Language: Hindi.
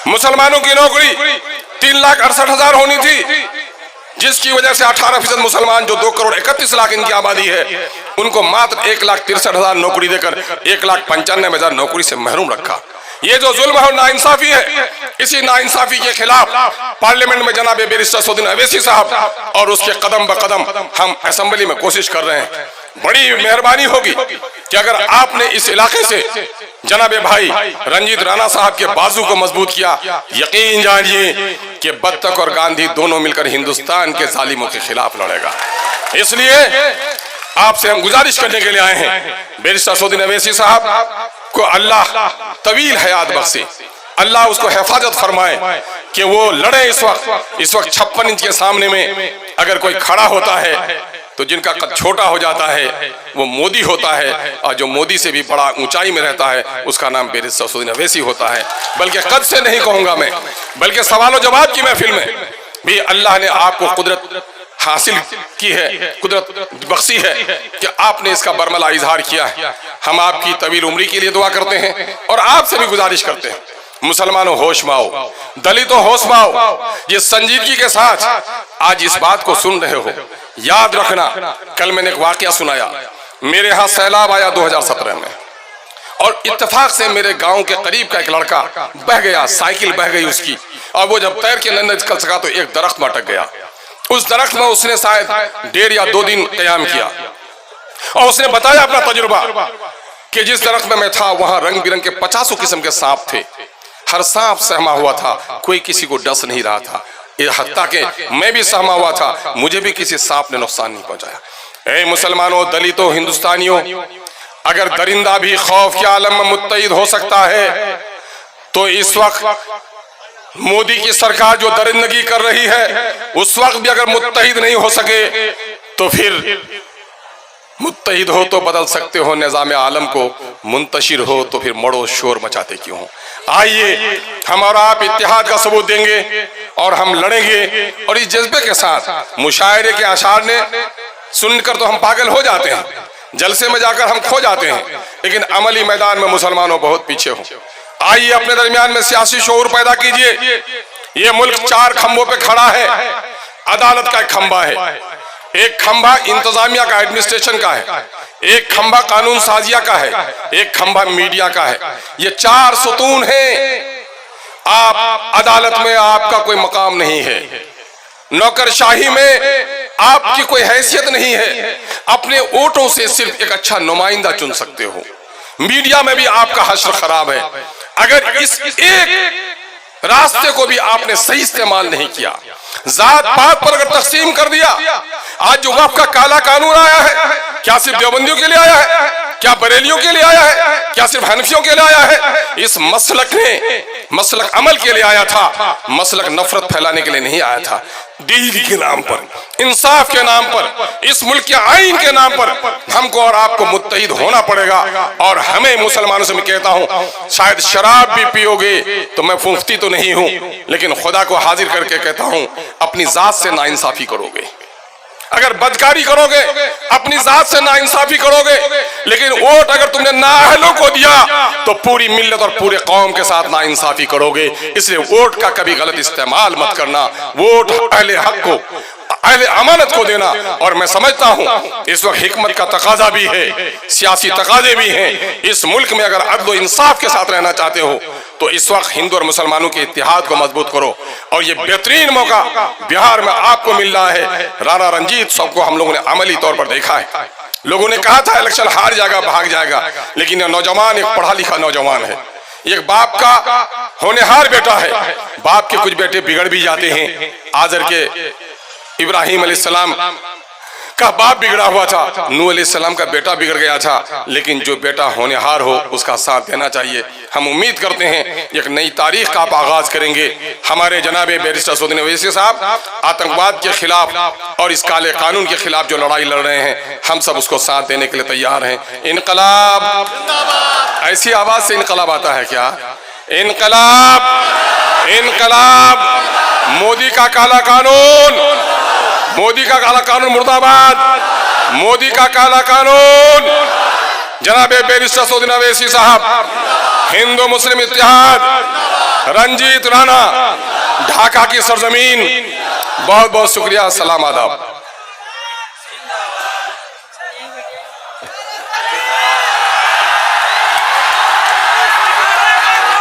मुसलमानों की नौकरी 3,68,000 होनी थी, जिसकी वजह से 18% मुसलमान जो 2,31,00,000 इनकी आबादी है, उनको मात्र 1,63,000 नौकरी देकर 1,95,000 नौकरी से महरूम रखा। ये जो जुल्म और नाइंसाफी है, इसी नाइंसाफी के खिलाफ पार्लियामेंट में जनाब बैरिस्टर सऊदीन अवैसी साहब और उसके कदम ब कदम हम असेंबली में कोशिश कर रहे हैं। बड़ी मेहरबानी होगी कि अगर आपने इस इलाके से जनाब भाई रंजीत राणा साहब के बाजू को मजबूत किया, यकीन जानिए कि बत्तख और गांधी दोनों मिलकर हिंदुस्तान के जालिमों के खिलाफ लड़ेगा। इसलिए आपसे हम गुजारिश करने के लिए आए हैं, बैरिस्टर सऊदीन अवैसी साहब को अल्लाह तवील हयात बख्शे, अल्लाह उसको हिफाजत फरमाए कि वो लड़े। इस वक्त 56 इंच के सामने में अगर कोई खड़ा होता है तो जिनका कद छोटा हो जाता है वो मोदी होता है, और जो मोदी से भी बड़ा ऊंचाई में रहता है उसका नाम बैरिस्टर सऊदीन अवैसी होता है। बल्कि कद से नहीं कहूंगा मैं, बल्कि सवाल जवाब की महफिल में भी अल्लाह ने आपको कुदरत हासिल की है, कुदरत बख्शी है कि आपने इसका बरमला इजहार किया है। हम आपकी तवील उम्री के लिए दुआ करते हैं और आपसे भी गुजारिश करते हैं, मुसलमानों होश में आओ, दलितों होश में आओ। जिस संजीदगी के साथ आज इस बात को सुन रहे हो, याद रखना, कल मैंने एक वाकया सुनाया। मेरे यहाँ सैलाब आया 2017 में, और इत्तेफाक से मेरे गांव के करीब का एक लड़का बह गया, साइकिल बह गई उसकी, और वो जब तैर के न निकल सका तो एक दरख्त में अटक गया। उस दरख्त में उसने शायद 1.5 या 2 दिन क़याम किया, और उसने बताया अपना तजुर्बा कि जिस दरख्त में मैं था वहां रंग बिरंग के 50 किस्म के सांप थे। हर सांप सहमा हुआ था, कोई किसी को डस नहीं रहा था। हत्ता के मैं भी सहमा हुआ था, मुझे भी किसी सांप ने नुकसान नहीं पहुंचाया। ए मुसलमानों, दलितों, हिंदुस्तानियों, अगर दरिंदा भी खौफ के आलम में मुत्तहिद हो सकता है तो इस वक्त मोदी की सरकार जो दरिंदगी कर रही है, उस वक्त भी अगर मुत्तहिद नहीं हो सके तो फिर मुत्तहिद हो तो बदल सकते हो निज़ाम आलम को, मुंतशिर हो तो फिर मड़ो शोर मचाते क्यों हो। आइए हम और आप इत्तेहाद का सबूत देंगे और हम लड़ेंगे। और इस जज्बे के साथ मुशायरे के अशार ने सुनकर तो हम पागल हो जाते हैं, जलसे में जाकर हम खो जाते हैं, लेकिन अमली मैदान में मुसलमानों बहुत पीछे हो। आइए अपने दरमियान में सियासी शऊर पैदा कीजिए। ये मुल्क 4 खंभों पे खड़ा है। अदालत का एक खंभा है, एक खंभा इंतजामिया का, एडमिनिस्ट्रेशन का है, एक खंभा कानून साजिया का है, एक खंभा मीडिया का है। ये 4 सुतून हैं। आप अदालत में आपका कोई मकाम नहीं है, नौकरशाही में आपकी कोई हैसियत नहीं है, अपने वोटों से सिर्फ एक अच्छा नुमाइंदा चुन सकते हो। मीडिया में भी आपका हश्र खराब है। अगर इस एक रास्ते को भी आपने सही इस्तेमाल नहीं किया, जात पात पर अगर तकसीम कर दिया, आज जो वक्फ का काला कानून आया है, क्या सिर्फ देवबंदियों के लिए आया है? क्या बरेलियों के लिए आया है? क्या सिर्फ हनफियों के लिए आया है? इस मसलक ने मसलक अमल के लिए आया था, मसलक नफरत फैलाने के लिए नहीं आया था। दीन के नाम पर, इंसाफ के नाम पर, इस मुल्क के आईन के नाम पर हमको और आपको मुत्तहिद होना पड़ेगा। और हमें मुसलमानों से मैं कहता हूँ, शायद शराब भी पियोगे तो मैं मुफ्ती तो नहीं हूँ, लेकिन खुदा को हाजिर करके कहता हूँ, अपनी जात से नाइंसाफी करोगे, अगर बदकारी करोगे, अपनी जात से नाइंसाफी करोगे, लेकिन वोट अगर तुमने नाअहलों को दिया तो पूरी मिल्लत और पूरे कौम के साथ नाइंसाफी करोगे। इसलिए वोट का कभी गलत इस्तेमाल मत करना। वोट अहले हक को, अहले अमानत को देना। और मैं समझता हूँ इस वक्त हिकमत का तकाजा भी है, सियासी तकाजे भी हैं। इस मुल्क में अगर अदल और इंसाफ के साथ रहना चाहते हो तो इस वक्त हिंदू और मुसलमानों के इत्तेहाद को मजबूत करो। और ये बेहतरीन मौका बिहार में आपको मिल रहा है। राणा रंजीत साहब को हम लोगों ने अमली तौर पर देखा है। लोगों ने कहा था इलेक्शन हार जाएगा, भाग जाएगा, लेकिन यह नौजवान एक पढ़ा लिखा नौजवान है, एक बाप का होनहार बेटा है। बाप के कुछ बेटे बिगड़ भी जाते हैं। आजर के इब्राहिम अलैहिस्सलाम का बाप बिगड़ा हुआ था, नूह अलैहिस्सलाम का बेटा बिगड़ गया था, लेकिन जो बेटा होनहार हो उसका साथ देना चाहिए। हम उम्मीद करते हैं एक नई तारीख का आप आगाज करेंगे। हमारे जनाबे बैरिस्टर सऊदीन अवैसी साहब आतंकवाद के खिलाफ और इस काले कानून के खिलाफ जो लड़ाई लड़ रहे हैं, हम सब उसको साथ देने के लिए तैयार हैं। इनकलाब, ऐसी आवाज से इनकलाब आता है क्या? इनकलाब, इनकलाब, मोदी का काला कानून, मोदी का काला कानून मुर्दाबाद, मोदी का काला कानून। जनाबे बैरिस्टर सऊदीन अवैसी साहब, हिंदू मुस्लिम इत्तेहाद रंजीत राणा, ढाका की सरजमीन, बहुत बहुत शुक्रिया, सलाम आदाब।